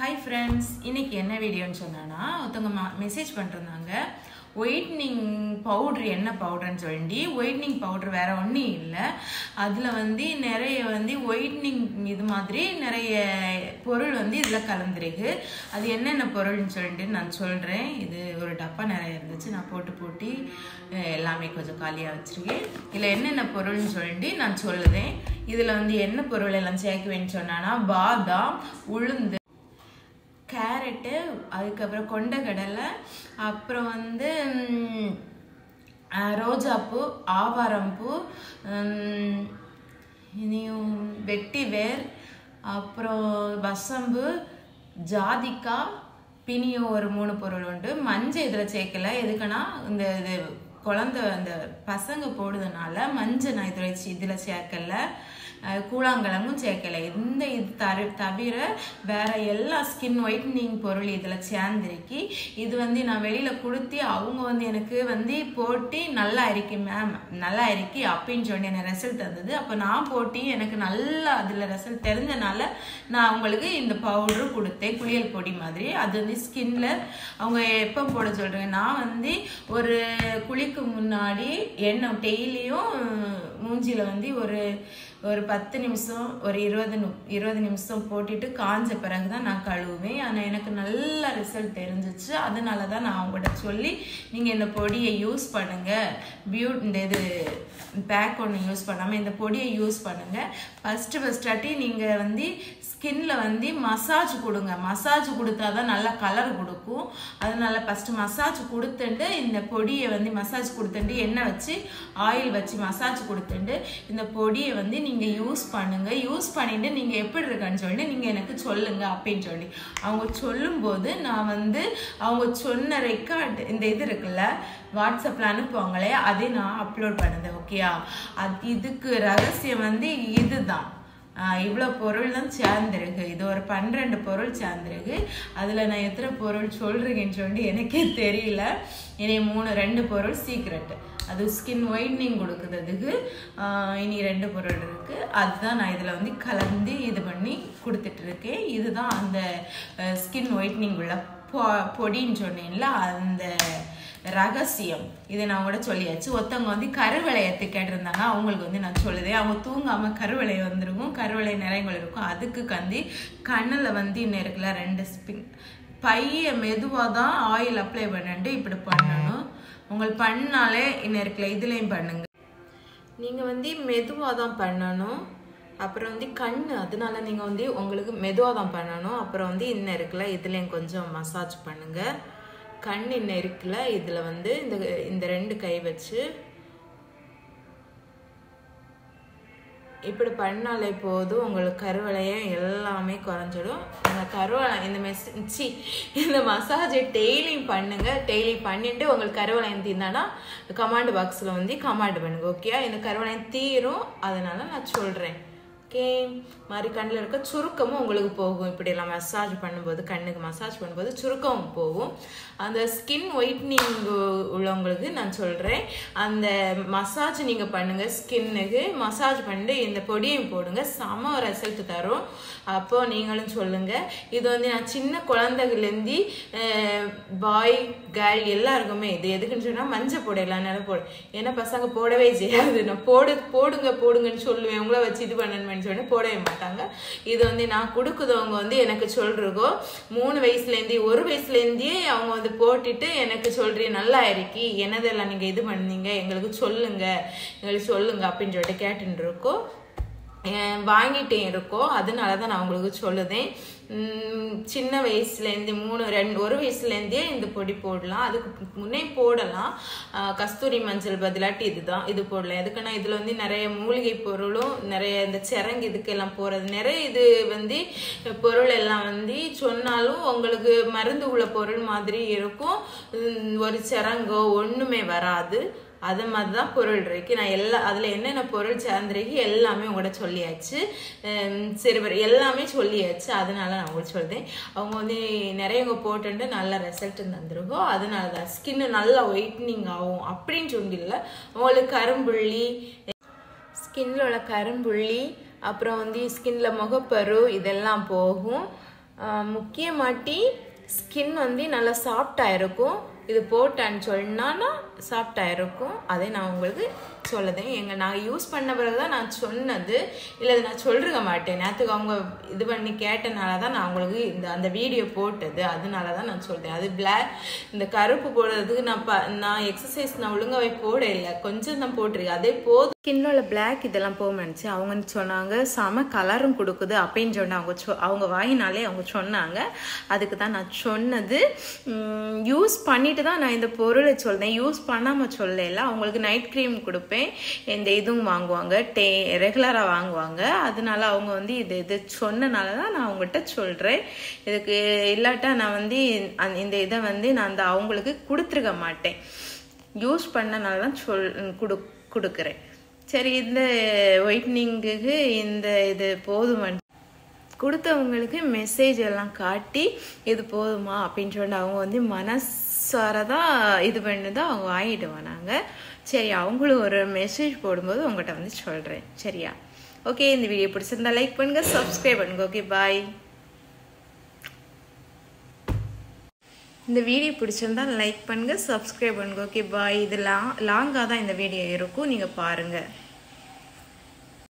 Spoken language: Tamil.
Hi friends, இன்னைக்கு என்ன வீடியோன்னு சொன்னானா ஒருத்தங்க மெசேஜ் பண்ணிருந்தாங்க ஒயிட்னிங் பவுடர் என்ன பவுடர்னு சொல்லி ஒயிட்னிங் பவுடர் வேற ஒன்றும் இல்லை அதில் நிறைய ஒயிட்னிங் இது மாதிரி நிறைய பொருள் இதில் கலந்துருக்கு அது என்னென்ன பொருள்னு சொல்லிட்டு நான் சொல்கிறேன் இது ஒரு டப்பா நிறைய இருந்துச்சு நான் போட்டு எல்லாமே கொஞ்சம் காலியாக வச்சுருக்கேன் இதில் என்னென்ன பொருள்னு சொல்லிட்டு நான் சொல்லுறேன் இதில் என்ன பொருள் எல்லாம் சேர்க்குவேன்னு சொன்னான்னா பாதாம் உளுந்து கேரட்டு அதுக்கப்புறம் கொண்டக்கடலை அப்புறம் ரோஜாப்பூ ஆவாரம்பூ இனியும் வெட்டிவேர் அப்புறம் வசம்பு ஜாதிக்காய் பினியும் ஒரு 3 பொருள் உண்டு மஞ்சள் இதில் சேர்க்கல எதுக்குன்னா இது குழந்தை அந்த பசங்க போடுறதுனால மஞ்சள் நான் இதில் சேர்க்கல கூழாங்கலமும் சேர்க்கல இது தவிர வேற எல்லா ஸ்கின் ஒயிட்னிங் பொருள் இதில் சேர்ந்துருக்கு இது நான் வெளியில் கொடுத்து அவங்க எனக்கு போட்டு நல்லா இருக்கு மேம் நல்லா இருக்கு அப்படின்னு சொல்லி எனக்கு ரிசல்ட் தந்தது அப்போ நான் போட்டு எனக்கு நல்லா அதில் ரிசல்ட் தெரிஞ்சனால நான் அவங்களுக்கு இந்த பவுடரு கொடுத்தேன் குளியல் பொடி மாதிரி அது ஸ்கின்ல அவங்க எப்போ போட சொல்கிறேன் நான் ஒரு குளிக்கு முன்னாடி எண்ணெய் டெய்லியும் மூஞ்சியில் ஒரு 10 நிமிஷம் ஒரு 20 நிமிஷம் போட்டுட்டு காஞ்ச பிறகுதான் நான் கழுவுவேன் ஆனால் எனக்கு நல்ல ரிசல்ட் தெரிஞ்சிச்சு அதனால தான் நான் அவங்கள்ட்ட சொல்லி நீங்கள் இந்த பொடியை யூஸ் பண்ணுங்க இந்த இது பேக் ஒன்று யூஸ் பண்ணாமல் இந்த பொடியை யூஸ் பண்ணுங்க ஃபஸ்ட்டு நீங்கள் ஸ்கின்ல மசாஜ் கொடுங்க மசாஜ் கொடுத்தா தான் நல்லா கலர் கொடுக்கும் அதனால ஃபஸ்ட்டு மசாஜ் கொடுத்துட்டு இந்த பொடியை மசாஜ் கொடுத்துட்டு எண்ணெய் வச்சு ஆயில் வச்சு மசாஜ் கொடுத்துட்டு இந்த பொடியை நீங்கள் யூஸ் பண்ணுங்க யூஸ் பண்ணிட்டு நீங்கள் எப்படி இருக்குன்னு சொல்லிட்டு நீங்கள் எனக்கு சொல்லுங்க அப்படின்னு சொல்லி அவங்க சொல்லும்போது நான் அவங்க சொன்ன ரெக்கார்டு இந்த இது இருக்குல்ல வாட்ஸ்அப்பில் அனுப்புவாங்களே அதை நான் அப்லோட் பண்ணுது ஓகேயா இதுக்கு ரகசியம் இதுதான் இவ்வளோ பொருள் தான் சேர்ந்துருக்கு இது ஒரு 12 பொருள் சேர்ந்துருக்கு அதில் நான் எத்தனை பொருள் சொல்கிறேன்னு சொல்லி எனக்கே தெரியல இனி 2 பொருள் சீக்ரெட் அது ஸ்கின் ஒயிட்னிங் கொடுக்குறதுக்கு இனி 2 பொருள் இருக்குது அதுதான் நான் இதில் கலந்து இது பண்ணி கொடுத்துட்ருக்கேன் இதுதான் அந்த ஸ்கின் ஒயிட்னிங் உள்ள பொடின்னு சொன்னேன்ல அந்த ரகசியம் இதை நான் கூட சொல்லியாச்சு ஒருத்தவங்க கருவளையத்தை கேட்டிருந்தாங்க அவங்களுக்கு நான் சொல்லுதேன் அவங்க தூங்காம கருவளையம் வந்துருக்கும் கருவளைய நிறையங்கள் இருக்கும் அதுக்கு கண்ணில் இன்னும் இருக்குல்ல 2 ஸ்பின் பைய மெதுவாக தான் ஆயில் அப்ளை பண்ணிட்டு இப்படி பண்ணணும் உங்களுக்கு பண்ணாலே இன்னும் இருக்குல்ல இதுலேயும் பண்ணுங்க நீங்கள் மெதுவாக தான் பண்ணணும் அப்புறம் கண்ணு அதனால நீங்கள் உங்களுக்கு மெதுவாக தான் பண்ணணும் அப்புறம் இன்னும் இருக்குல்ல இதுலேயும் கொஞ்சம் மசாஜ் பண்ணுங்க கண் இன்னும் இருக்குல்ல இதில் இந்த 2 கை வச்சு இப்படி பண்ணாலே போதும் உங்களுக்கு கருவளையம் எல்லாமே குறைஞ்சிடும் இந்த கருவளையம் இந்த மசாஜை டெய்லியும் பண்ணுங்க டெய்லி பண்ணிட்டு உங்களுக்கு கருவளையம் தீர்ந்தானா கமாண்ட் பாக்ஸில் கமாண்ட் பண்ணுங்க ஓகே இந்த கருவளையம் தீரும் அதனால நான் சொல்கிறேன் ஓகே மாதிரி கண்ணில் இருக்க சுருக்கமும் உங்களுக்கு போகும் இப்படியெல்லாம் மசாஜ் பண்ணும்போது கண்ணுக்கு மசாஜ் பண்ணும்போது சுருக்கமும் போகும் அந்த ஸ்கின் ஒயிட்னிங் உள்ளவங்களுக்கு நான் சொல்கிறேன் அந்த மசாஜ் நீங்கள் பண்ணுங்கள் ஸ்கின்னுக்கு மசாஜ் பண்ணிட்டு இந்த பொடியும் போடுங்க செம ரிசல்ட் தரும் அப்போது நீங்களும் சொல்லுங்கள் இது நான் சின்ன குழந்தைகள்லேருந்து பாய் கேர்ள் எல்லாருக்குமே இது எதுக்குன்னு சொன்னால் மஞ்சள் போடலாம் நல்லா போடு ஏன்னா பசங்க போடவே செய்யாது நான் போடுங்கன்னு சொல்லுவேன் உங்களை வச்சு இது பண்ணணுமே சொல்லி போடவே மாட்டாங்க இது நான் கொடுக்குறவங்க எனக்கு சொல்றதோ 3 வயசுலேருந்து 1 வயசுலேருந்தே அவங்க போட்டுட்டு எனக்கு சொல்றீங்க நல்லா இருக்கு என்னதெல்லாம் நீங்க இது பண்ணீங்க எங்களுக்கு சொல்லுங்க அப்படின்னு சொல்லிட்டு கேட்டுன்னு இருக்கோம் வாங்கிட்டே இருக்கோம் அதனால தான் நான் உங்களுக்கு சொல்லுதேன் சின்ன வயசுலேருந்து 1 வயசுலேருந்தே இந்த பொடி போடலாம் அதுக்கு முன்னே போடலாம் கஸ்தூரி மஞ்சள் பதிலாட்டி இது போடலாம் எதுக்குன்னா இதில் நிறைய மூலிகை பொருளும் நிறைய இந்த சிறங்கு இதுக்கெல்லாம் போகிறது நிறைய இது பொருள் எல்லாம் சொன்னாலும் உங்களுக்கு மருந்து உள்ள பொருள் மாதிரி இருக்கும் ஒரு சிறங்கோ ஒன்றுமே வராது அது மாதிரி தான் பொருள் இருக்கு நான் அதில் என்னென்ன பொருள் சேர்ந்துருக்கு எல்லாமே உங்கள்கிட்ட சொல்லியாச்சு சரி எல்லாமே சொல்லியாச்சு அதனால நான் உங்களுக்கு சொல்கிறேன் அவங்க நிறையவங்க போட்டுட்டு நல்ல ரிசல்ட் தந்துருக்கோம் அதனால தான் ஸ்கின்னு நல்லா ஒயிட்னிங் ஆகும் அப்படின்னு சொல்லிடல உங்களுக்கு கரும்புள்ளி ஸ்கின்ல உள்ள கரும்புள்ளி அப்புறம் ஸ்கின்ல முகப்பரு இதெல்லாம் போகும் முக்கியமாட்டி ஸ்கின் வந்து நல்லா சாஃப்டாக இருக்கும். இது போட்டேன்னு சொன்னா சாஃப்டாக இருக்கும். அதை நான் உங்களுக்கு சொல்லுதேன். நான் யூஸ் பண்ண பிறகு தான் நான் சொன்னது, இல்லை நான் சொல்லிருக்க மாட்டேன். நேற்றுக்கு அவங்க இது பண்ணி கேட்டனால தான் நான் உங்களுக்கு அந்த வீடியோ போட்டது. அதனால தான் நான் சொல்கிறேன். அது இந்த கருப்பு போடுறதுக்கு நான் எக்ஸசைஸ் நான் ஒழுங்காவே போட இல்லை, கொஞ்சம் தான் போட்டிருக்கேன். அதே போதும். ஸ்கின்னோட பிளாக் இதெல்லாம் போக நினச்சி அவங்க சொன்னாங்க செம கலரும் கொடுக்குது அப்படின்னு சொன்னாங்க. அவங்க வாயினாலே அவங்க சொன்னாங்க. அதுக்கு தான் நான் சொன்னது. யூஸ் பண்ணிட்டு தான் நான் இந்த பொருளை சொல்றேன், யூஸ் பண்ணாமல் சொல்லல. அவங்களுக்கு நைட் க்ரீம் கொடுப்பேன், இந்த இதுவும் வாங்குவாங்க, ரெகுலராக வாங்குவாங்க. அதனால அவங்க வந்து இது சொன்னனால தான் நான் அவங்ககிட்ட சொல்கிறேன். இதுக்கு இல்லாட்டா நான் வந்து இந்த இதை வந்து நான் அவங்களுக்கு கொடுத்துருக்க மாட்டேன். யூஸ் பண்ணனால தான் கொடுக்குறேன். சரி, இந்த ஒயிட்னிங்குக்கு இது போதும் கொடுத்தவங்களுக்கு மெசேஜ் எல்லாம் காட்டி இது போதுமா அப்படின்னு சொல்லிட்டு அவங்க வந்து மனசாரதான் இது பண்ணிதான் அவங்க வாங்கிடுவாங்க. சரி, அவங்களும் ஒரு மெசேஜ் போடும்போது உங்கள்கிட்ட வந்து சொல்கிறேன். சரியா? ஓகே, இந்த வீடியோ பிடிச்சிருந்தா லைக் பண்ணுங்க, சப்ஸ்கிரைப் பண்ணுங்க. ஓகே, பாய். இந்த வீடியோ பிடிச்சிருந்தா லைக் பண்ணுங்க, சப்ஸ்கிரைப் பண்ணுங்க. ஓகே, பாய். இது லாங்காக தான் இந்த வீடியோ இருக்கும், நீங்கள் பாருங்கள்.